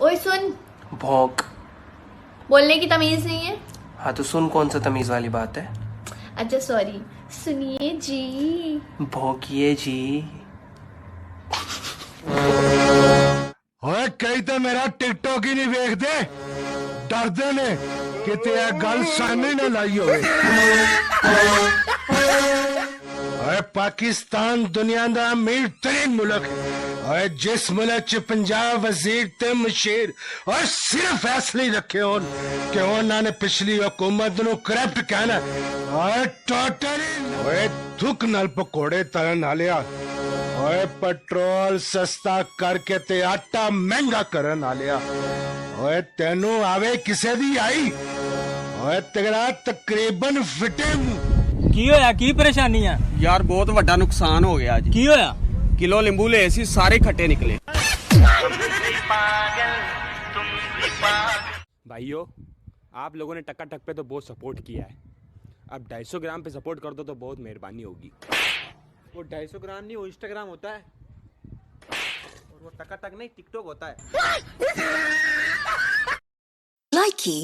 ओए सुन, भौंक। बोलने की तमीज नहीं है। हाँ तो सुन, कौन सा तमीज वाली बात है? अच्छा सॉरी, सुनिए जी। भौंकिए जी। ओए कई तो मेरा टिकटॉक ही नहीं वेखदे, डरदे ने किते यह गल सामने ना लाई होवे। ओए पाकिस्तान दुनिया दा अमीर तरीन मुल्क है। ओए जिस मुल्क च 50 वजीर ते मशीर और सिर्फ फैसले रखे होन कि उन्होंने पिछली हुकूमत नु करप्ट कहना। ओए टोटली ओए थुक नाल पकोड़े तलन आलिया। ओए पेट्रोल सस्ता करके ते आटा महंगा करन आलिया। ओए तेनू आवे किसे दी आई? ओए तेरा तकरीबन फिटे मुंह। की होया, की परेशानी है यार बहुत बड़ा नुकसान हो गया जी। की होया? किलो नींबू ले सी सारे खट्टे निकले। भाइयों, आप लोगों ने टक्का टक पे तो बहुत सपोर्ट किया है, अब 250 ग्राम पे सपोर्ट कर दो तो बहुत मेहरबानी होगी। वो 250 ग्राम नहीं, वो इंस्टाग्राम होता है, और वो टक्का टक नहीं टिकटॉक होता है। Likey